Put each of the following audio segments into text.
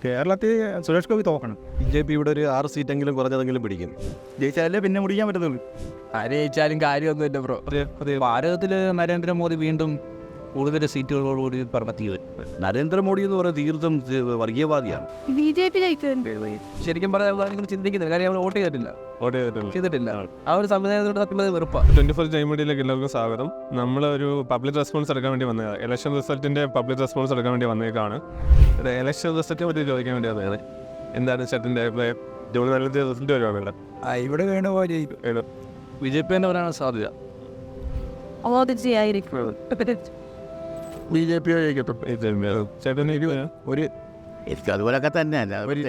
കേരളത്തിൽ സുരേഷ് ഗോപി തോക്കണം. BJP ഇവിടെ ഒരു 6 സീറ്റെങ്കിലും കുറഞ്ഞതെങ്കിലും പിടിക്കും. ജയിച്ചാലേ പിന്നെ മുടിക്കാൻ പറ്റത്തുള്ളൂ. ആര് ജയിച്ചാലും കാര്യമൊന്നുമില്ല ബ്രോ. ഭാരതത്തിൽ നരേന്ദ്രമോദി വീണ്ടും കൂടുതൽ സീറ്റുകളോടുകൂടി ഭരണത്തിൽ വരും. നരേന്ദ്രമോദി എന്ന് പറയുന്നത് തീർത്തും വർഗീയവാദിയാണ്. BJP ജയിക്കുന്നുണ്ട്. ശരിക്കും പറയാൻ ചിന്തിക്കുന്നില്ല, കാര്യം അവർ വോട്ട് ചെയ്തിട്ടില്ല. ആ ഒരു സംവിധാനത്തോട് സത്യം വെറുപ്പാണ്. 24 ജൈ മീഡിയയിലേക്ക് എല്ലാവർക്കും സ്വാഗതം. നമ്മളൊരു പബ്ലിക് റെസ്പോൺസ് എടുക്കാൻ വേണ്ടി വന്നതാണ്. ഇലക്ഷൻ റിസൾട്ടിൻ്റെ പബ്ലിക് റെസ്പോൺസ് എടുക്കാൻ വേണ്ടി വന്നേക്കാണ്. ഇലക്ഷൻ റിസൾട്ടിനെ പറ്റി ചോദിക്കാൻ വേണ്ടി വന്നതാണ്. എന്താണ് ചേട്ടൻ്റെ അഭിപ്രായം? ജൂൺ 4 റിസൾട്ട് വരുവാണ്. ഇവിടെ വേണുപോലെ BJP തന്നെ വരാനാണ് സാധ്യത. BJP ചേട്ടൻ ഒരു എനിക്ക് അതുപോലൊക്കെ തന്നെയല്ല. ഒരു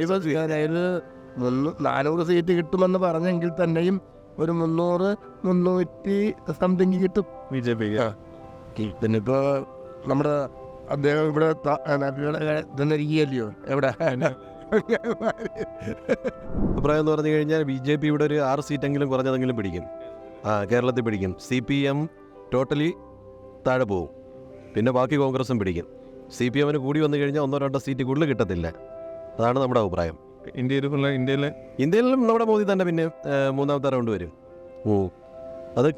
400 സീറ്റ് കിട്ടുമെന്ന് പറഞ്ഞെങ്കിൽ തന്നെയും ഒരു 300-300 സംതിങ് കിട്ടും BJP. പിന്നിപ്പോൾ നമ്മുടെ അദ്ദേഹം ഇവിടെ തന്നെ ഇരിക്കുകയല്ലയോ എവിടെ. അഭിപ്രായം എന്ന് പറഞ്ഞു കഴിഞ്ഞാൽ BJP ഇവിടെ ഒരു 6 സീറ്റെങ്കിലും കുറഞ്ഞതെങ്കിലും പിടിക്കും. കേരളത്തിൽ പിടിക്കും. CPM ടോട്ടലി താഴെ പോകും. പിന്നെ ബാക്കി കോൺഗ്രസും പിടിക്കും. CPM കൂടി വന്നു കഴിഞ്ഞാൽ 1-2 സീറ്റ് കൂടുതൽ കിട്ടത്തില്ല. അതാണ് നമ്മുടെ അഭിപ്രായം. ഇന്ത്യയിലും നമ്മുടെ മോദി തന്നെ പിന്നെ 3ാമത്തെ റൗണ്ട് വരും. അത്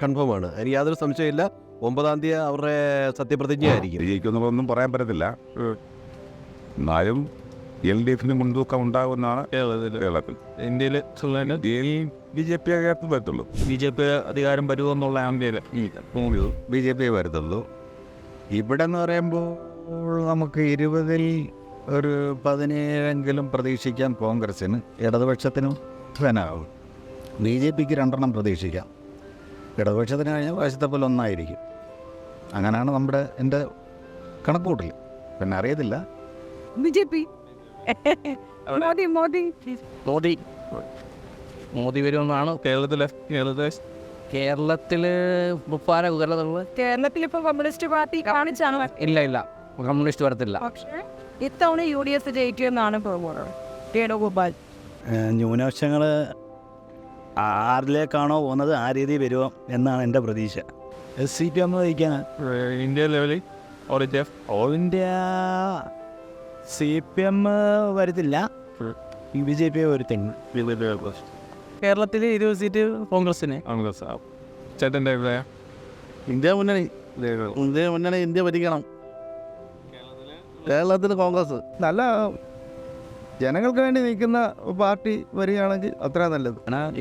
കൺഫേമാണ്. അതിന് യാതൊരു സംശയമില്ല. 9-ാം തീയതി അവരുടെ സത്യപ്രതിജ്ഞയായിരിക്കും. ജയിക്കുന്നതൊന്നും പറയാൻ പറ്റത്തില്ല. എന്നാലും LDFന് മുൻതൂക്കം ഉണ്ടാകുമെന്നാണ് കേരളത്തിൽ. ഇന്ത്യയിൽ BJP അകത്ത് വരത്തുള്ളൂ. BJP അധികാരം വരുമെന്നുള്ള BJP വരത്തുള്ളൂ. ഇവിടെ എന്ന് പറയുമ്പോൾ നമുക്ക് 20-ൽ ഒരു 17 പ്രതീക്ഷിക്കാം കോൺഗ്രസ്സിന്. ഇടതുപക്ഷത്തിനും ഫെനാവും. BJPക്ക് 2 പ്രതീക്ഷിക്കാം. ഇടതുപക്ഷത്തിന് കഴിഞ്ഞാൽ വശത്തെ പോലെ 1 അങ്ങനെയാണ് എൻ്റെ കണക്കൂട്ടൽ. പിന്നെ അറിയത്തില്ല. BJP മോദി വരുമെന്നാണ് കേരളത്തില് കേരളത്തിലിപ്പോ കമ്മ്യൂണിസ്റ്റ് പാർട്ടി കാണിച്ചാണ്. ഇല്ല കമ്മ്യൂണിസ്റ്റ് വരത്തില്ല. പക്ഷേ ഇത്തവണ UDF ജയിക്കുമെന്നാണ് വേണുഗോപാൽ. ന്യൂനപക്ഷങ്ങൾ ആരിലേക്കാണോ പോകുന്നത് ആ രീതി വരുമോ എന്നാണ് എൻ്റെ പ്രതീക്ഷ. CPM ജയിക്കാൻ ഇന്ത്യ ലെവലിൽ ഓൾ ഇന്ത്യ CPM വരത്തില്ല. BJP വരുത്തില്ല. കേരളത്തിൽ 20 സീറ്റ് കോൺഗ്രസിന്. ചേട്ടൻ്റെ അഭിപ്രായം? ഇന്ത്യ മുന്നണി ഇന്ത്യ ഭരിക്കണം. കേരളത്തിൽ കോൺഗ്രസ് നല്ല ജനങ്ങൾക്ക് വേണ്ടി നിൽക്കുന്ന പാർട്ടി വരികയാണെങ്കിൽ അത്ര നല്ലത്.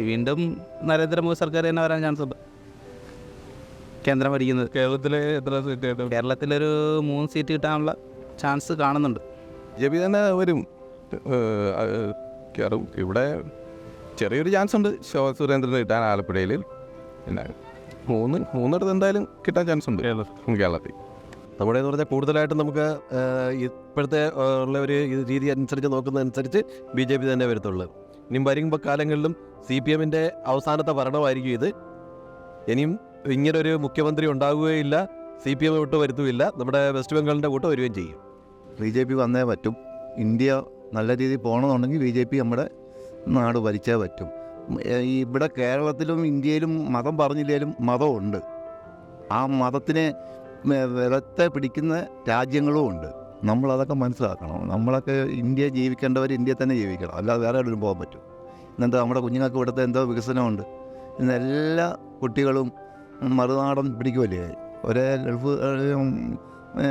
വീണ്ടും നരേന്ദ്രമോദി സർക്കാർ തന്നെ വരാൻ ചാൻസ് ഉണ്ട്. കേന്ദ്രം ഭരിക്കുന്നത് കേരളത്തിലെ എത്ര സീറ്റ്? കേരളത്തിലൊരു 3 സീറ്റ് കിട്ടാനുള്ള ചാൻസ് കാണുന്നുണ്ട്. BJP തന്നെ വരും. ഇവിടെ ചെറിയൊരു ചാൻസ് ഉണ്ട് സുരേന്ദ്രന് കിട്ടാൻ ആലപ്പുഴയിൽ. പിന്നെ 3 എന്തായാലും കിട്ടാൻ ചാൻസ് ഉണ്ട് കേരളത്തിൽ. നമ്മുടെ എന്ന് പറഞ്ഞാൽ കൂടുതലായിട്ടും നമുക്ക് ഇപ്പോഴത്തെ ഉള്ള ഒരു രീതി അനുസരിച്ച് നോക്കുന്നതനുസരിച്ച് BJP തന്നെ വരത്തുള്ളൂ. ഇനിയും വരുമ്പോൾ കാലങ്ങളിലും CPMൻ്റെ അവസാനത്തെ ഭരണമായിരിക്കും ഇത്. ഇനിയും ഇങ്ങനൊരു മുഖ്യമന്ത്രി ഉണ്ടാകുകയില്ല. CPM വിട്ട് വരുത്തുമില്ല. നമ്മുടെ വെസ്റ്റ് ബംഗാളിൻ്റെ കൂട്ട് വരികയും ചെയ്യും. BJP വന്നേ പറ്റും. ഇന്ത്യ നല്ല രീതിയിൽ പോകണമെന്നുണ്ടെങ്കിൽ BJP നമ്മുടെ നാട് ഭരിച്ചേ പറ്റും. ഇവിടെ കേരളത്തിലും ഇന്ത്യയിലും മതം പറഞ്ഞില്ലെങ്കിലും മതമുണ്ട്. ആ മതത്തിനെ വിലത്തെ പിടിക്കുന്ന രാജ്യങ്ങളും ഉണ്ട്. നമ്മളതൊക്കെ മനസ്സിലാക്കണം. നമ്മളൊക്കെ ഇന്ത്യ ജീവിക്കേണ്ടവർ ഇന്ത്യയിൽ തന്നെ ജീവിക്കണം. അല്ലാതെ വേറെ എവിടെയും പോകാൻ പറ്റും. ഇന്നത്തെ നമ്മുടെ കുഞ്ഞുങ്ങൾക്ക് ഇവിടുത്തെ എന്തോ വികസനമുണ്ട്. ഇന്ന് എല്ലാ കുട്ടികളും മറുനാടൻ പിടിക്കുമല്ലേ. ഒരേ ഗൾഫ്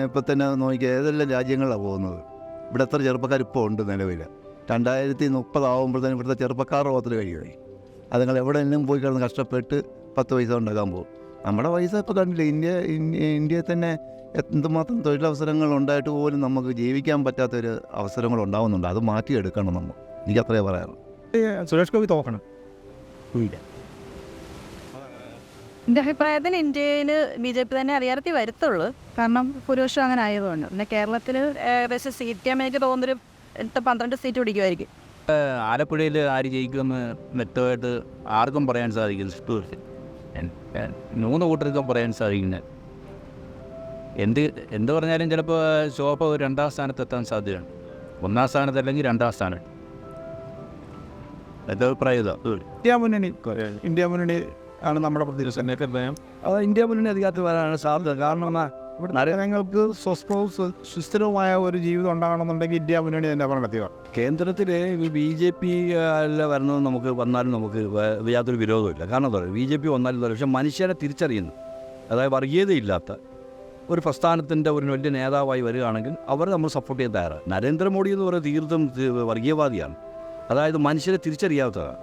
ഇപ്പം തന്നെ നോക്കിയാൽ ഏതെല്ലാം രാജ്യങ്ങളിലാണ് പോകുന്നത്. ഇവിടെ എത്ര ചെറുപ്പക്കാർ ഇപ്പോൾ ഉണ്ട് നിലവിൽ. 2030 ആകുമ്പോഴത്തേനും ഇവിടുത്തെ ചെറുപ്പക്കാർ ലോകത്തിൽ കഴിയുമായി. അതുങ്ങൾ എവിടെയെങ്കിലും പോയി കിടന്ന് കഷ്ടപ്പെട്ട് 10 പൈസ ഉണ്ടാക്കാൻ പോകും. നമ്മുടെ പൈസ ഇപ്പോൾ കണ്ടില്ല. ഇന്ത്യയിൽ തന്നെ എന്തുമാത്രം തൊഴിലവസരങ്ങൾ ഉണ്ടായിട്ട് പോലും നമുക്ക് ജീവിക്കാൻ പറ്റാത്തൊരു അവസരങ്ങൾ ഉണ്ടാകുന്നുണ്ട്. അത് മാറ്റിയെടുക്കണം നമ്മൾ. എനിക്കത്രേ പറയാനുള്ളൂ. സുരേഷ് ഗോപി തോക്കണം. എൻ്റെ അഭിപ്രായത്തിന് ഇന്ത്യയിൽ BJP തന്നെ അധികാരത്തിൽ വരത്തുള്ളൂ. കാരണം ഭൂരിപക്ഷം അങ്ങനെ ആയതുകൊണ്ട്. പിന്നെ കേരളത്തിൽ ഏകദേശം CPM എനിക്ക് തോന്നുന്നൊരു 12 സീറ്റ് പിടിക്കുമായിരിക്കും. ആലപ്പുഴയിൽ ആര് ജയിക്കുമെന്ന് വ്യക്തമായിട്ട് ആർക്കും പറയാൻ സാധിക്കും. 3 കൂട്ടർക്കും പറയാൻ സാധിക്കുന്നത്. എന്ത് പറഞ്ഞാലും ചിലപ്പോൾ ശോഭ 2ാം സ്ഥാനത്തെത്താൻ സാധ്യതയാണ്. 1ാം സ്ഥാനത്തല്ലെങ്കിൽ 2ാം സ്ഥാനം. എൻ്റെ അഭിപ്രായം ഇതാ. ഇന്ത്യ മുന്നണി ആണ് നമ്മുടെ പ്രതീക്ഷ. അത് ഇന്ത്യ മുന്നണി അധികാരത്തിൽ വരാനാണ് സാധ്യത. കാരണം ഇവിടെ ജനങ്ങൾക്ക് സ്വസ്ഥവും സുസ്ഥിരവുമായ ഒരു ജീവിതം ഉണ്ടാകണമെന്നുണ്ടെങ്കിൽ ഇന്ത്യ മുന്നണി തന്നെ ഭരണത്തിൽ കേന്ദ്രത്തിൽ BJP അല്ല വരണമെന്ന് നമുക്ക് വന്നാലും നമുക്ക് യാതൊരു വിരോധമില്ല. കാരണം എന്താ പറയുക, BJP വന്നാലും എന്താ പറയുക, പക്ഷേ മനുഷ്യരെ തിരിച്ചറിയുന്നു, അതായത് വർഗീയതയില്ലാത്ത ഒരു പ്രസ്ഥാനത്തിൻ്റെ ഒരു വലിയ നേതാവായി വരികയാണെങ്കിൽ അവർ നമ്മൾ സപ്പോർട്ട് ചെയ്യാൻ തയ്യാറാണ്. നരേന്ദ്രമോദി എന്ന് പറയുന്നത് തീർത്തും വർഗീയവാദിയാണ്. അതായത് മനുഷ്യരെ തിരിച്ചറിയാത്തതാണ്.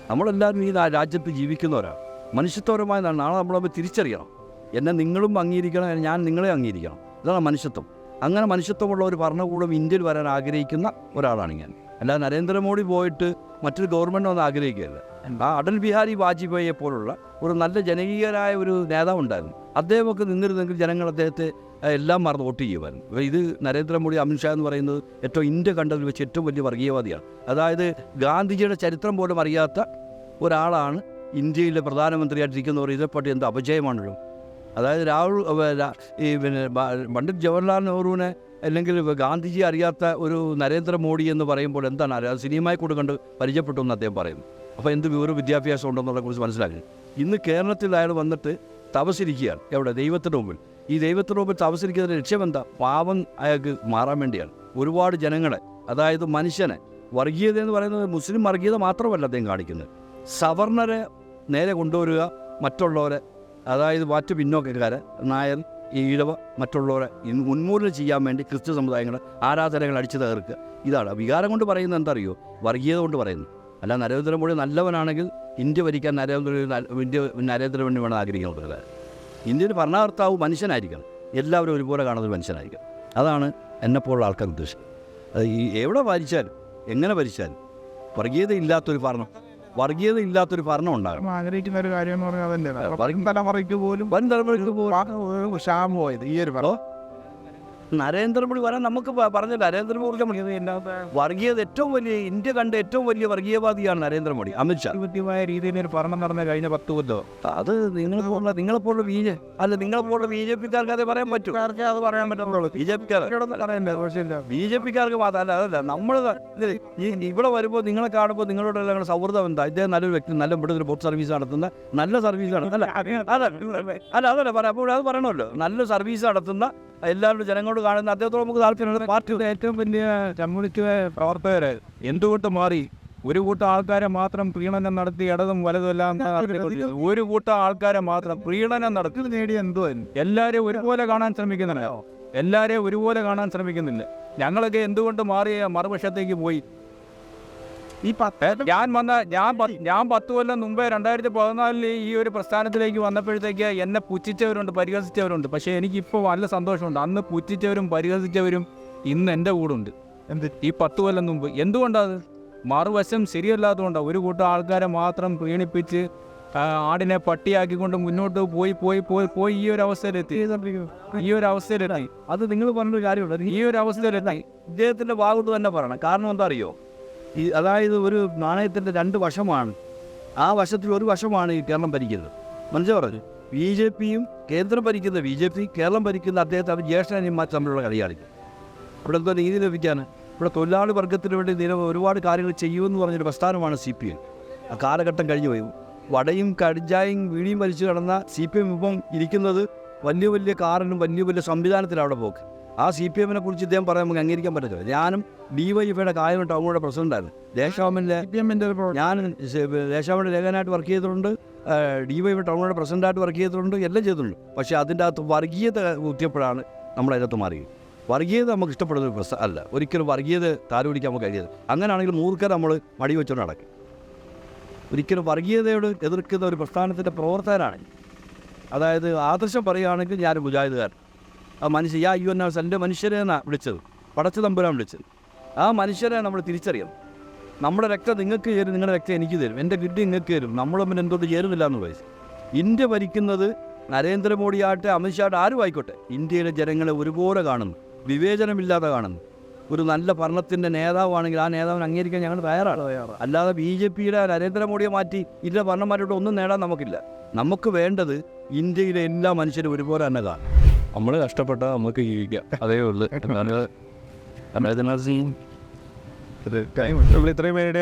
നമ്മളെല്ലാവരും ഈ രാജ്യത്ത് ജീവിക്കുന്നവരാണ്. മനുഷ്യത്വപരമായ നാളെ നമ്മൾ തിരിച്ചറിയണം. എന്നെ നിങ്ങളും അംഗീകരിക്കണം, ഞാൻ നിങ്ങളെ അംഗീകരിക്കണം. ഇതാണ് മനുഷ്യത്വം. അങ്ങനെ മനുഷ്യത്വമുള്ള ഒരു ഭരണകൂടം ഇന്ത്യയിൽ വരാൻ ആഗ്രഹിക്കുന്ന ഒരാളാണ് ഞാൻ. അല്ലാതെ നരേന്ദ്രമോദി പോയിട്ട് മറ്റൊരു ഗവൺമെൻറ് ഒന്നും ആഗ്രഹിക്കുകയല്ല. ആ അടൽ ബിഹാരി വാജ്പേയിയെ പോലുള്ള ഒരു നല്ല ജനകീയനായ ഒരു നേതാവുണ്ടായിരുന്നു. അദ്ദേഹമൊക്കെ നിന്നിരുന്നെങ്കിൽ ജനങ്ങൾ അദ്ദേഹത്തെ എല്ലാം മറന്ന് വോട്ട് ചെയ്യുമായിരുന്നു. ഇത് നരേന്ദ്രമോദി, അമിത്ഷാ എന്ന് പറയുന്നത് ഏറ്റവും ഇന്ത്യ കണ്ടതിൽ വെച്ച് ഏറ്റവും വലിയ വർഗീയവാദിയാണ്. അതായത് ഗാന്ധിജിയുടെ ചരിത്രം പോലും അറിയാത്ത ഒരാളാണ് ഇന്ത്യയിലെ പ്രധാനമന്ത്രിയായിട്ടിരിക്കുന്നവർ. ഇതേപ്പറ്റി എന്ത് അപജയമാണല്ലോ. അതായത് പണ്ഡിറ്റ് ജവഹർലാൽ നെഹ്റുവിനെ അല്ലെങ്കിൽ ഗാന്ധിജി അറിയാത്ത ഒരു നരേന്ദ്രമോദി എന്ന് പറയുമ്പോൾ എന്താണ് അത് സിനിമയിൽ കൂടെ കണ്ട് പരിചയപ്പെട്ടു എന്ന് അദ്ദേഹം പറയുന്നു. അപ്പോൾ എന്ത് വിദ്യാഭ്യാസം ഉണ്ടെന്നുള്ളതിനെ കുറിച്ച് മനസ്സിലാക്കി. ഇന്ന് കേരളത്തിൽ അയാൾ വന്നിട്ട് തപസ്സിരിക്കുകയാണ്. എവിടെ? ദൈവത്തിൻ്റെ മുമ്പിൽ. ഈ ദൈവത്തിൻ്റെ മുമ്പിൽ തപസ്സിരിക്കുന്നതിൻ്റെ ലക്ഷ്യമെന്താ? പാവം അയാൾക്ക് മാറാൻ വേണ്ടിയാണ്. ഒരുപാട് ജനങ്ങളെ, അതായത് മനുഷ്യനെ, വർഗീയത എന്ന് പറയുന്നത് മുസ്ലിം വർഗീയത മാത്രമല്ല അദ്ദേഹം കാണിക്കുന്നത്. സവർണരെ നേരെ കൊണ്ടുവരിക, മറ്റുള്ളവരെ, അതായത് മറ്റ് പിന്നോക്കക്കാരെ, നായർ, ഈഴവ, മറ്റുള്ളവരെ ഉന്മൂലനം ചെയ്യാൻ വേണ്ടി ക്രിസ്തു സമുദായങ്ങളെ ആരാധനകൾ അടിച്ചു തകർക്കുക. ഇതാണ് വികാരം കൊണ്ട് പറയുന്നത്. എന്താ അറിയോ? വർഗീയത കൊണ്ട് പറയുന്നു. അല്ല, നരേന്ദ്രമോദി നല്ലവനാണെങ്കിൽ ഇന്ത്യ ഭരിക്കാൻ നരേന്ദ്രമോദി വേണം ആഗ്രഹിക്കുന്നത്. ഇന്ത്യയിൽ ഭരണകർത്താവ് മനുഷ്യനായിരിക്കണം, എല്ലാവരും ഒരുപോലെ കാണുന്ന മനുഷ്യനായിരിക്കണം. അതാണ് എന്നെപ്പോലുള്ള ആൾക്കാർ ഉദ്ദേശിക്കുന്നത്. എവിടെ ഭരിച്ചാലും എങ്ങനെ ഭരിച്ചാലും വർഗീയത ഇല്ലാത്തൊരു ഭരണം ഉണ്ടാകണം. ആഗ്രഹിക്കുന്ന ഒരു കാര്യം എന്ന് പറഞ്ഞാൽ അതന്നെ വരും തലമുറയ്ക്ക് പോലും ക്ഷാമം പോയത് ഈ ഒരു നരേന്ദ്രമോദി വരാൻ നമുക്ക് പറഞ്ഞ നരേന്ദ്രമോദി വർഗീയത ഏറ്റവും വലിയ, ഇന്ത്യ കണ്ട ഏറ്റവും വലിയ വർഗീയവാദിയാണ് നരേന്ദ്രമോദി. അമിത്ഷാ കൃത്യമായ രീതിയിൽ ഒരു ഭരണം നടന്ന കഴിഞ്ഞ 10 കൊല്ലോ അത് നിങ്ങളെപ്പോലുള്ള നിങ്ങളെപ്പോലുള്ള BJP-ക്കാർക്ക് അതേ പറയാൻ പറ്റൂ. അത് പറയാൻ പറ്റുള്ളൂ. BJP-ക്കാർക്ക് മാത്രമല്ല, അതല്ല നമ്മൾ ഇവിടെ വരുമ്പോൾ നിങ്ങളെ കാണുമ്പോൾ നിങ്ങളോട് ഞങ്ങളുടെ സൗഹൃദം എന്താ? ഇദ്ദേഹം നല്ലൊരു വ്യക്തി, നല്ല ഇവിടെ ഒരു ബോട്ട് സർവീസ് നടത്തുന്ന നല്ല സർവീസാണ്. അതല്ല പറയാം. അപ്പോൾ അത് പറയണമല്ലോ, നല്ല സർവീസ് നടത്തുന്ന എല്ലാവരും ജനങ്ങളോട് കാണുന്ന അദ്ദേഹത്തോട് നമുക്ക് താല്പര്യമുള്ള പാർട്ടിയുടെ ഏറ്റവും വലിയ കമ്മ്യൂണിസ്റ്റ് പ്രവർത്തകര് എന്തുകൊണ്ട് മാറി? ഒരു കൂട്ടം ആൾക്കാരെ മാത്രം പ്രീണനം നടത്തി ഇടതും വലതും എല്ലാം ഒരു കൂട്ടം ആൾക്കാരെ മാത്രം പ്രീണനം നടത്തി നേടിയ എന്തോ എല്ലാവരെയും ഒരുപോലെ കാണാൻ ശ്രമിക്കുന്നില്ല. ഞങ്ങളൊക്കെ എന്തുകൊണ്ട് മാറിയ മറുപക്ഷത്തേക്ക് പോയി? ഞാൻ 10 കൊല്ലം മുമ്പേ 2014 ഈ ഒരു പ്രസ്ഥാനത്തിലേക്ക് വന്നപ്പോഴത്തേക്ക് എന്നെ പുച്ഛിച്ചവരുണ്ട്, പരിഹസിച്ചവരുണ്ട്. പക്ഷേ എനിക്കിപ്പോൾ നല്ല സന്തോഷമുണ്ട്. അന്ന് പുച്ഛിച്ചവരും പരിഹസിച്ചവരും ഇന്ന് എൻ്റെ കൂടെ ഉണ്ട്. ഈ 10 കൊല്ലം മുമ്പ് എന്തുകൊണ്ടത്? മറുവശം ശരിയല്ലാത്തതുകൊണ്ടാണ്. ഒരു കൂട്ടം ആൾക്കാരെ മാത്രം പ്രീണിപ്പിച്ച് ആടിനെ പട്ടിയാക്കിക്കൊണ്ട് മുന്നോട്ട് പോയി ഈ ഒരു അവസ്ഥയിലെത്തി. അത് നിങ്ങൾ പറഞ്ഞൊരു കാര്യമുണ്ട്. ഈ ഒരു അവസ്ഥയിലെത്തി ഇദ്ദേഹത്തിൻ്റെ ഭാഗത്ത് തന്നെ പറയണം. കാരണം എന്താ അറിയോ? അതായത് ഒരു നാണയത്തിൻ്റെ 2 വശമാണ്. ആ വശത്തിൽ ഒരു വശമാണ് ഈ കേരളം ഭരിക്കുന്നത്. മനസ്സിലായി? BJP-യും കേന്ദ്രം ഭരിക്കുന്ന BJP, കേരളം ഭരിക്കുന്ന അദ്ദേഹത്തെ അവർ ജ്യേഷ്ഠന്മാർ തമ്മിലുള്ള കളിയാളിക്കും. ഇവിടെ എന്തോ നീതി ലഭിക്കാൻ, ഇവിടെ തൊഴിലാളി വർഗത്തിന് വേണ്ടി ഒരുപാട് കാര്യങ്ങൾ ചെയ്യുമെന്ന് പറഞ്ഞൊരു പ്രസ്ഥാനമാണ് CPM. ആ കാലഘട്ടം കഴിഞ്ഞു പോയി. വടയും കടിഞ്ചായും വീടിയും വലിച്ചു കിടന്ന CPM ഇപ്പം ഇരിക്കുന്നത് വലിയ വലിയ കാറിനും വലിയ സംവിധാനത്തിലാണ് അവിടെ പോക്ക്. ആ CPM-നെ കുറിച്ച് ഇദ്ദേഹം പറയാൻ നമുക്ക് അംഗീകരിക്കാൻ പറ്റില്ല. ഞാനും DYFI-യുടെ കായം ടൗണിയുടെ പ്രസിഡൻ്റായിരുന്നു. ഞാൻ ദേശാഭിമാനിൻ്റെ ലേഖനായിട്ട് വർക്ക് ചെയ്തിട്ടുണ്ട്, DYFI ടൗണിയുടെ പ്രസിഡൻ്റായിട്ട് വർക്ക് ചെയ്തിട്ടുണ്ട്, എല്ലാം ചെയ്തിട്ടുണ്ട്. പക്ഷേ അതിൻ്റെ അകത്ത് വർഗീയത കുത്തിയപ്പോഴാണ് നമ്മളതിനകത്ത് മാറിയത്. വർഗീയത നമുക്ക് ഇഷ്ടപ്പെടുന്ന ഒരു പ്രശ്നം അല്ല. ഒരിക്കലും വർഗീയത താലോലിക്കാൻ നമുക്ക് കഴിയരുത്. അങ്ങനെയാണെങ്കിൽ മൂർഖർ നമ്മൾ മടി വെച്ചുകൊണ്ട് നടക്കും. ഒരിക്കലും വർഗീയതയോട് എതിർക്കുന്ന ഒരു പ്രസ്ഥാനത്തിൻ്റെ പ്രവർത്തകരാണ്. അതായത് ആദർശം പറയുകയാണെങ്കിൽ ഞാൻ മുജാഹിദുകാരൻ. ആ എൻ്റെ മനുഷ്യരെ എന്നാണ് വിളിച്ചത്, പടച്ച തമ്പുരാൻ വിളിച്ചത്. ആ മനുഷ്യരെ നമ്മൾ തിരിച്ചറിയണം. നമ്മുടെ രക്തം നിങ്ങൾക്ക് ചേരും, നിങ്ങളുടെ രക്തം എനിക്ക് തരും, എൻ്റെ കിഡ്നി നിങ്ങൾക്ക് തരും, നമ്മൾ തമ്മിൽ എന്തുകൊണ്ട് ചേരുന്നില്ല എന്ന് പറയും. ഇന്ത്യ ഭരിക്കുന്നത് നരേന്ദ്രമോദിയാകട്ടെ അമിത്ഷാട്ടെ ആരും ആയിക്കോട്ടെ, ഇന്ത്യയിലെ ജനങ്ങളെ ഒരുപോലെ കാണുന്നു, വിവേചനമില്ലാതെ കാണുന്നു. ഒരു നല്ല ഭരണത്തിൻ്റെ നേതാവാണെങ്കിൽ ആ നേതാവിനെ അംഗീകരിക്കാൻ ഞങ്ങൾ തയ്യാറാണ്. അല്ലാതെ BJP-യുടെ നരേന്ദ്രമോദിയെ മാറ്റി ഇതിലെ ഭരണമാരോട് ഒന്നും നേടാൻ നമുക്കില്ല. നമുക്ക് വേണ്ടത് ഇന്ത്യയിലെ എല്ലാ മനുഷ്യരും ഒരുപോലെ തന്നെ കാണും. നമ്മൾ കഷ്ടപ്പെട്ടാൽ നമുക്ക് ജീവിക്കാം, അതേ ഉള്ളൂ. നമ്മൾ ഇത്രയും പേരുടെ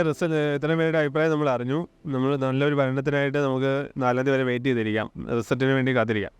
അഭിപ്രായം നമ്മൾ അറിഞ്ഞു. നമ്മൾ നല്ലൊരു ഭരണത്തിനായിട്ട് നമുക്ക് 4 തീയതി വരെ വെയിറ്റ് ചെയ്തിരിക്കാം, റിസൾട്ടിന് വേണ്ടി കാത്തിരിക്കാം.